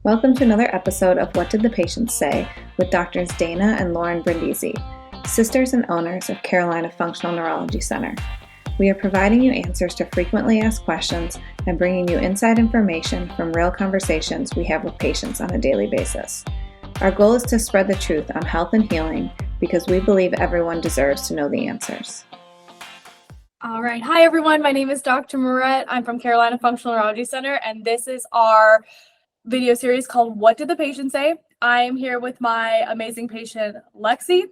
Welcome to another episode of What Did the Patient Say with Doctors Dana and Lauren Brindisi, sisters and owners of Carolina Functional Neurology Center. We are providing you answers to frequently asked questions and bringing you inside information from real conversations we have with patients on a daily basis. Our goal is to spread the truth on health and healing because we believe everyone deserves to know the answers. All right. Hi, everyone. My name is Dr. Miret. I'm from Carolina Functional Neurology Center, and this is our video series called What Did the Patient Say? I'm here with my amazing patient, Lexi,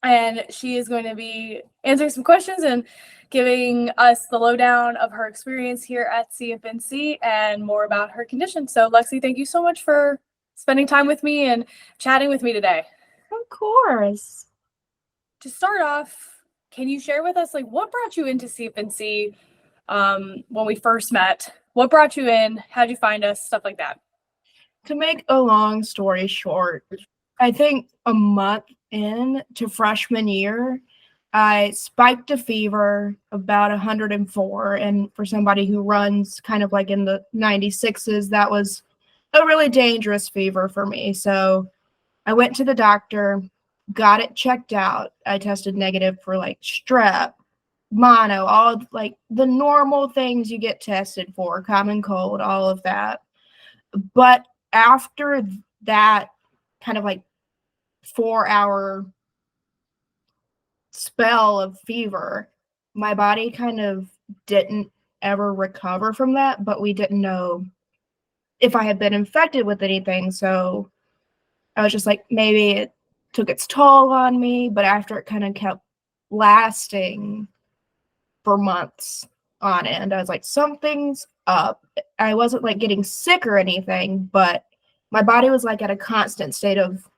and she is going to be answering some questions and giving us the lowdown of her experience here at CFNC and more about her condition. So, Lexi, thank you so much for spending time with me and chatting with me today. Of course. To start off, can you share with us, what brought you into CFNC when we first met? What brought you in? How'd you find us? Stuff like that. To make a long story short, I think a month into freshman year, I spiked a fever about 104. And for somebody who runs kind of like in the 96s, that was a really dangerous fever for me. So I went to the doctor, got it checked out. I tested negative for strep, mono, all the normal things you get tested for, common cold, all of that. But after that kind of 4-hour spell of fever, my body kind of didn't ever recover from that, but we didn't know if I had been infected with anything. So I was just maybe it took its toll on me, but after it kind of kept lasting for months on end, I was like, something's up. I wasn't getting sick or anything, but my body was at a constant state of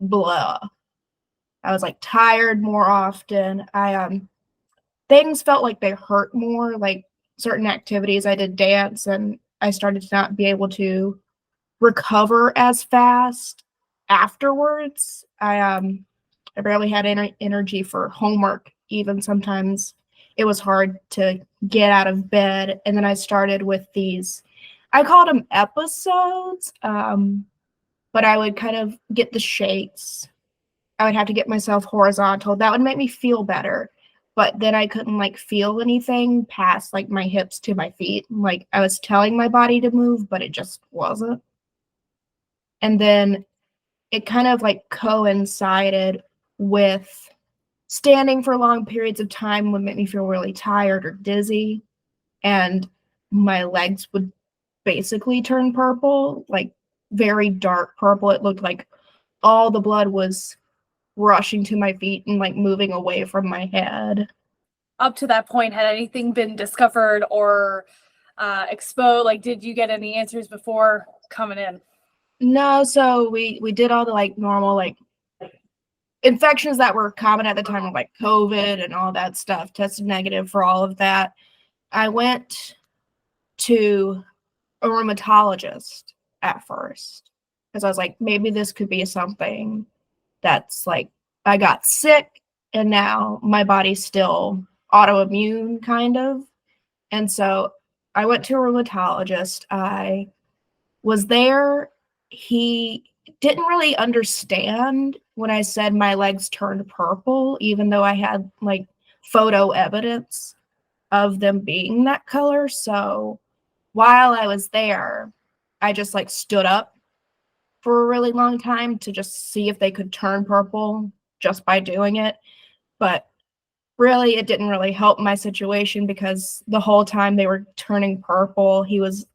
blah. I was tired more often. Things felt like they hurt more, certain activities. I did dance and I started to not be able to recover as fast afterwards. I barely had energy for homework. Even sometimes it was hard to get out of bed. And then I started with these, I called them episodes, but I would kind of get the shakes. I would have to get myself horizontal. That would make me feel better. But then I couldn't feel anything past my hips to my feet. I was telling my body to move, but it just wasn't. And then it kind of coincided with standing for long periods of time would make me feel really tired or dizzy. And my legs would basically turn purple, very dark purple. It looked like all the blood was rushing to my feet and moving away from my head. Up to that point, had anything been discovered or exposed? Did you get any answers before coming in? No, so we did all the normal infections that were common at the time, of COVID and all that stuff. Tested negative for all of that. I went to a rheumatologist at first because I was maybe this could be something that's I got sick and now my body's still autoimmune kind of. And so I went to a rheumatologist. I was there. He didn't really understand when I said my legs turned purple, even though I had photo evidence of them being that color. So while I was there, I just stood up for a really long time to just see if they could turn purple just by doing it. But really, it didn't really help my situation because the whole time they were turning purple, he was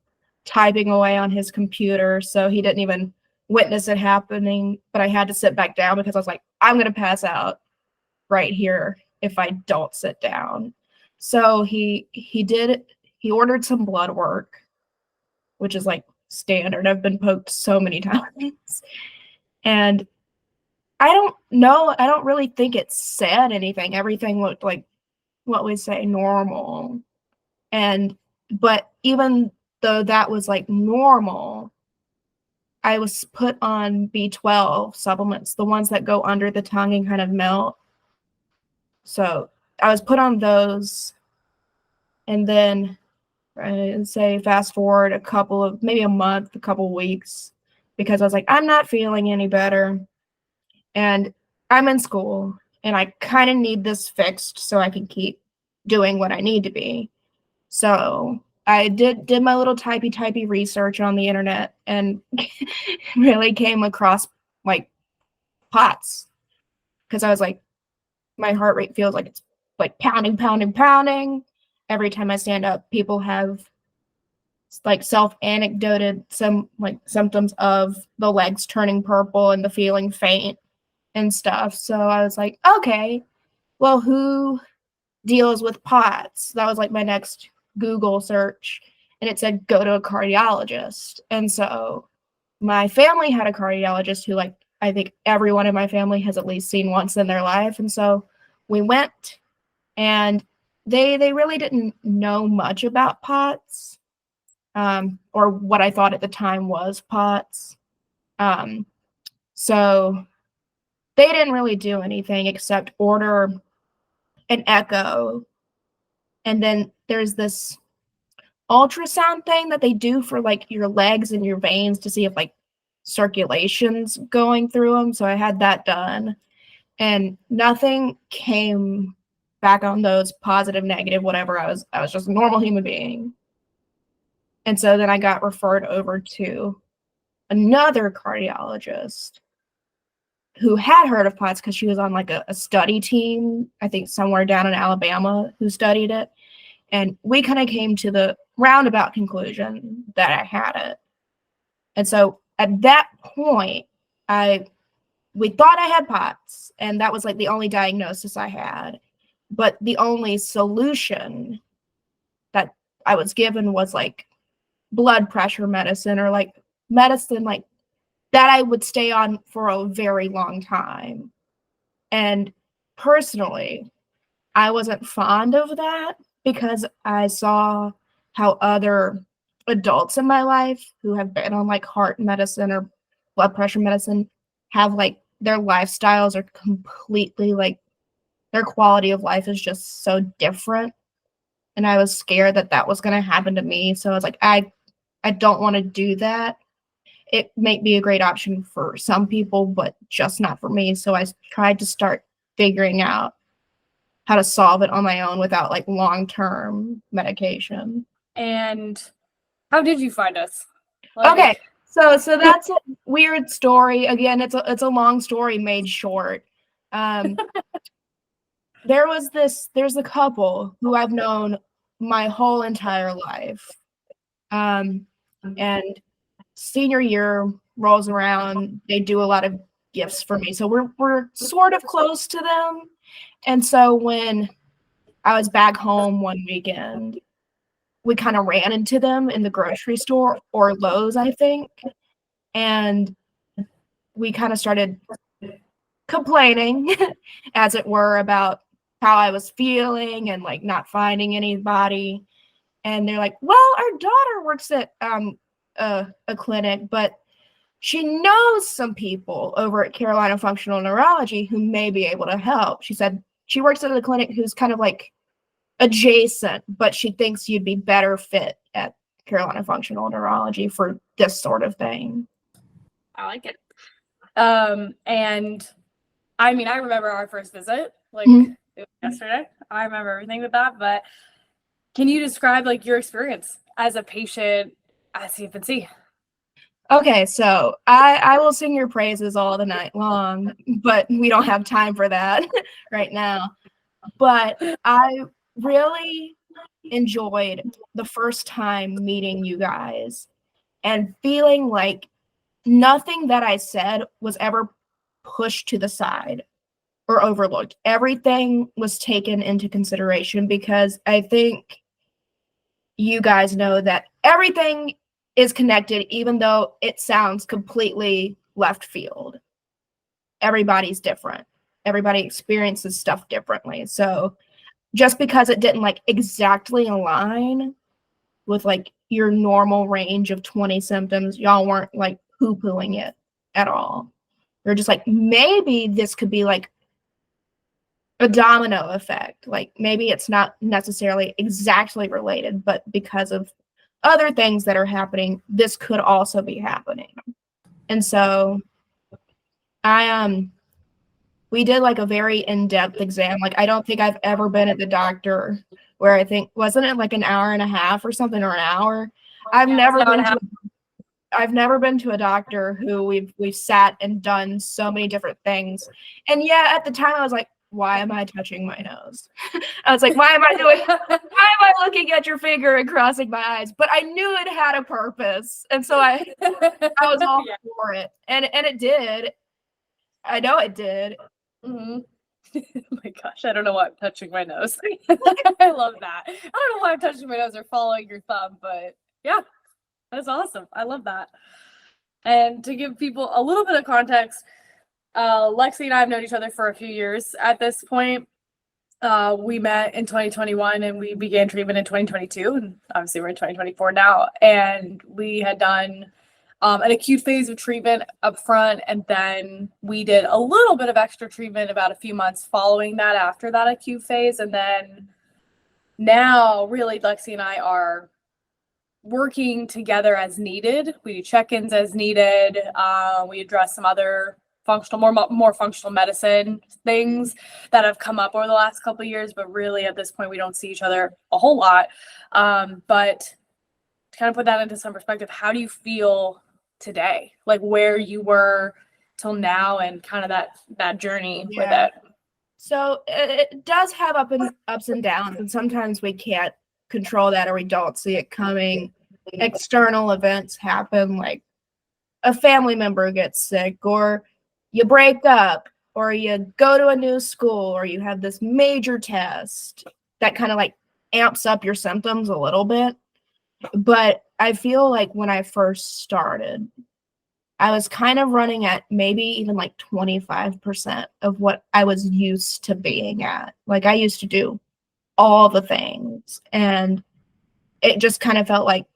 typing away on his computer, so he didn't even witness it happening. But I had to sit back down because I was I'm going to pass out right here if I don't sit down. So he ordered some blood work, which is standard. I've been poked so many times. And I don't know. I don't really think it said anything. Everything looked like what we say normal. But even though that was normal, I was put on B12 supplements, the ones that go under the tongue and kind of melt. So I was put on those. And then and say fast forward maybe a month, a couple weeks, because I was like, I'm not feeling any better. And I'm in school and I kind of need this fixed so I can keep doing what I need to be. So I did my little typey research on the internet and really came across like POTS, because I was like, my heart rate feels like it's like pounding. Every time I stand up, people have like self-anecdoted some like symptoms of the legs turning purple and the feeling faint and stuff. So I was like, okay, well, who deals with POTS? That was like my next Google search, and it said go to a cardiologist. And so my family had a cardiologist who, like, I think everyone in my family has at least seen once in their life. And so we went, and they really didn't know much about POTS, or what I thought at the time was POTS. So they didn't really do anything except order an echo. And then there's this ultrasound thing that they do for like your legs and your veins to see if like circulation's going through them. So I had that done, and nothing came back on those, positive, negative, whatever. I was just a normal human being. And so then I got referred over to another cardiologist who had heard of POTS because she was on like a study team, I think somewhere down in Alabama, who studied it. And we kind of came to the roundabout conclusion that I had it. And so at that point, we thought I had POTS, and that was like the only diagnosis I had. But the only solution that I was given was like blood pressure medicine, or like medicine like that I would stay on for a very long time. And personally, I wasn't fond of that, because I saw how other adults in my life who have been on like heart medicine or blood pressure medicine have like their lifestyles are completely like, their quality of life is just so different. And I was scared that that was going to happen to me. So I was like, I don't want to do that. It may be a great option for some people, but just not for me. So I tried to start figuring out how to solve it on my own without like long-term medication. And how did you find us? Okay, so that's a weird story. Again, it's a long story made short. There's a couple who I've known my whole entire life. And senior year rolls around, they do a lot of gifts for me. So we're sort of close to them. And so when I was back home one weekend, we kind of ran into them in the grocery store, or Lowe's, I think. And we kind of started complaining, as it were, about how I was feeling and like not finding anybody. And they're like, well, our daughter works at a clinic, but she knows some people over at Carolina Functional Neurology who may be able to help. She said she works at a clinic who's kind of like adjacent, but she thinks you'd be better fit at Carolina Functional Neurology for this sort of thing. I like it. And I mean, I remember our first visit, like it was yesterday. I remember everything with that, but can you describe like your experience as a patient at CFNC? Okay, so I will sing your praises all the night long, but we don't have time for that right now. But I really enjoyed the first time meeting you guys and feeling like nothing that I said was ever pushed to the side or overlooked. Everything was taken into consideration, because I think you guys know that everything is connected, even though it sounds completely left field. Everybody's different. Everybody experiences stuff differently. So just because it didn't like exactly align with like your normal range of 20 symptoms, y'all weren't like poo-pooing it at all. You're just like, maybe this could be like a domino effect. Like maybe it's not necessarily exactly related, but because of other things that are happening, this could also be happening. And so we did like a very in-depth exam. Like I don't think I've ever been at the doctor where I think, wasn't it like an hour and a half or something, or an hour? I've never been to a doctor who we've sat and done so many different things. And yeah, at the time I was like, why am I touching my nose? I was like, why am I looking at your finger and crossing my eyes? But I knew it had a purpose. And so I was all for it. And it did. I know it did. Mm-hmm. Oh my gosh, I don't know why I'm touching my nose. I love that. I don't know why I'm touching my nose or following your thumb, but yeah, that's awesome. I love that. And to give people a little bit of context, Lexi and I have known each other for a few years at this point. We met in 2021 and we began treatment in 2022, and obviously we're in 2024 now. And we had done an acute phase of treatment up front, and then we did a little bit of extra treatment about a few months following that after that acute phase. And then now really Lexi and I are working together as needed. We do check-ins as needed. We address some other more functional medicine things that have come up over the last couple of years, but really at this point we don't see each other a whole lot. But to kind of put that into some perspective, how do you feel today, like where you were till now and kind of that journey with it? So it does have ups and downs, and sometimes we can't control that or we don't see it coming. External events happen, like a family member gets sick, or you break up, or you go to a new school, or you have this major test that kind of like amps up your symptoms a little bit. But I feel like when I first started, I was kind of running at maybe even like 25% of what I was used to being at. Like I used to do all the things, and it just kind of felt like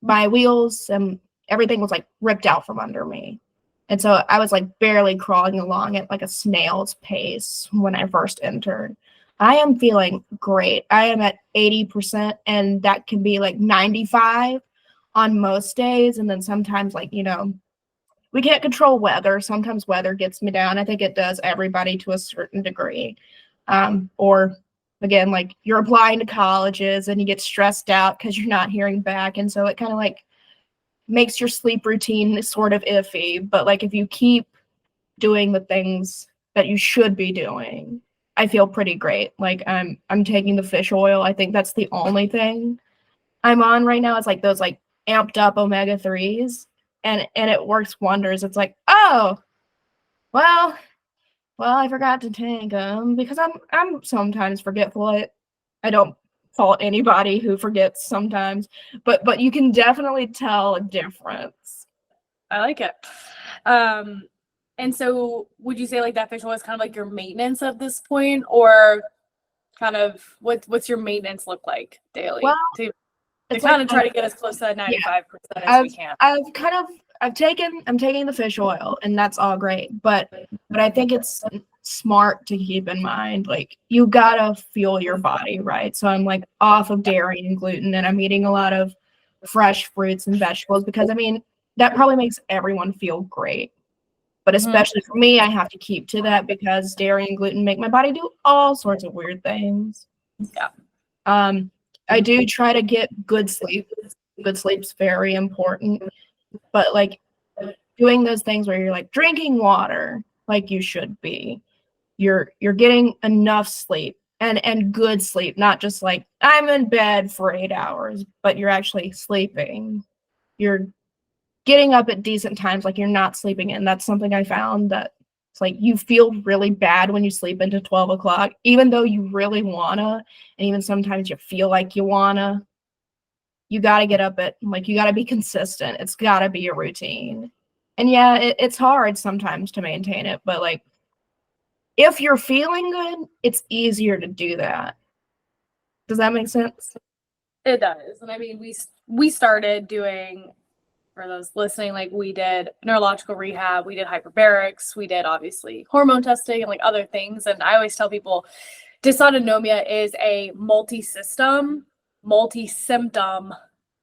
my wheels and everything was like ripped out from under me. And so I was like barely crawling along at like a snail's pace when I first entered. I am feeling great. I am at 80%, and that can be like 95 on most days. And then sometimes, like, we can't control weather. Sometimes weather gets me down. I think it does everybody to a certain degree. Or again, like you're applying to colleges and you get stressed out because you're not hearing back. And so it kind of like makes your sleep routine sort of iffy. But like if you keep doing the things that you should be doing, I feel pretty great. Like I'm taking the fish oil. I think that's the only thing I'm on right now. It's like those like amped up omega-3s. And it works wonders. It's like, oh, well, I forgot to take them because I'm sometimes forgetful. I don't fault anybody who forgets sometimes, but you can definitely tell a difference. I like it. And so would you say like that fish oil is kind of like your maintenance at this point, or kind of what's your maintenance look like daily? Well, to kind of try to get as close to that 95% as we can. I'm taking the fish oil, and that's all great, but I think it's smart to keep in mind, like you gotta fuel your body, right? So I'm like off of dairy and gluten, and I'm eating a lot of fresh fruits and vegetables because I mean that probably makes everyone feel great, but especially for me, I have to keep to that because dairy and gluten make my body do all sorts of weird things. Yeah. I do try to get good sleep. Good sleep's very important. But like doing those things where you're like drinking water like you should be, you're getting enough sleep and good sleep, not just like I'm in bed for 8 hours, but you're actually sleeping. You're getting up at decent times, like you're not sleeping in. That's something I found, that it's like you feel really bad when you sleep into 12 o'clock, even though you really wanna, and even sometimes you feel like you wanna. You got to get up at, like, you got to be consistent. It's got to be a routine. And yeah, it's hard sometimes to maintain it, but like, if you're feeling good, it's easier to do that. Does that make sense? It does. And I mean, we started doing for those listening, like we did neurological rehab, we did hyperbarics, we did obviously hormone testing and like other things. And I always tell people dysautonomia is a multi-symptom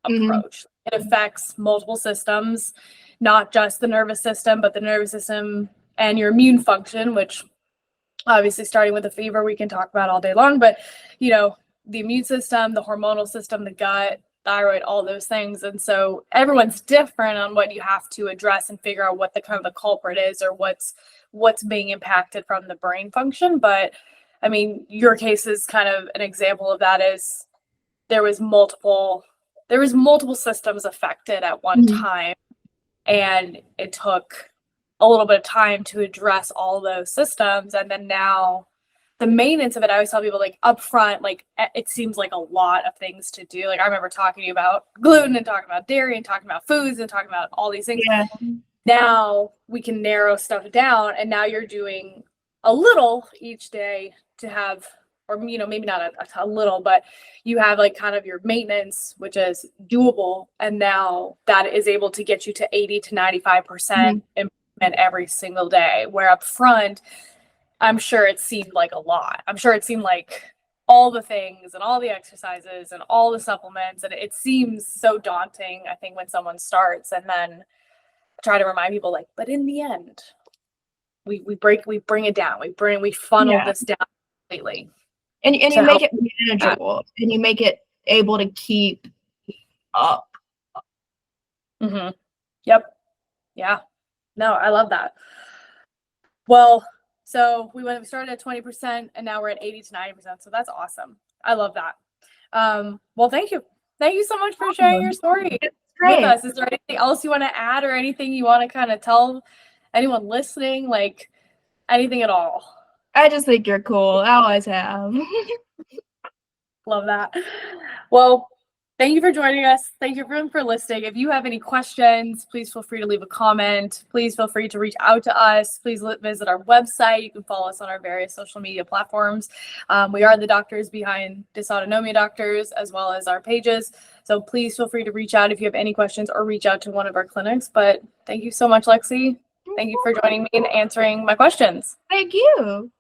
approach. It affects multiple systems, not just the nervous system, but the nervous system and your immune function, which obviously starting with a fever, we can talk about all day long, but you know, the immune system, the hormonal system, the gut, thyroid, all those things. And so everyone's different on what you have to address and figure out what the kind of the culprit is or what's being impacted from the brain function. But I mean, your case is kind of an example of that. Is there was multiple systems affected at one time, and it took a little bit of time to address all those systems. And then now the maintenance of it, I always tell people, like, up front, like, it seems like a lot of things to do. Like, I remember talking to you about gluten and talking about dairy and talking about foods and talking about all these things. Yeah. Now we can narrow stuff down, and now you're doing a little each day to have, or, you know, maybe not a little, but you have like kind of your maintenance, which is doable. And now that is able to get you to 80 to 95% improvement every single day. Where up front, I'm sure it seemed like a lot. I'm sure it seemed like all the things and all the exercises and all the supplements. And it seems so daunting, I think, when someone starts, and then try to remind people, like, but in the end, we bring it down. We funnel this down completely. And you make it manageable, and you make it able to keep up. Yep. Yeah. No, I love that. Well, so we started at 20%, and now we're at 80 to 90%. So that's awesome. I love that. Well, thank you. Thank you so much for sharing your story with us. Is there anything else you want to add, or anything you want to kind of tell anyone listening? Like, anything at all? I just think you're cool. I always have. Love that. Well, thank you for joining us. Thank you everyone for listening. If you have any questions, please feel free to leave a comment. Please feel free to reach out to us. Please visit our website. You can follow us on our various social media platforms. We are the doctors behind Dysautonomia Doctors, as well as our pages. So please feel free to reach out if you have any questions, or reach out to one of our clinics. But thank you so much, Lexi. Thank you for joining me and answering my questions. Thank you.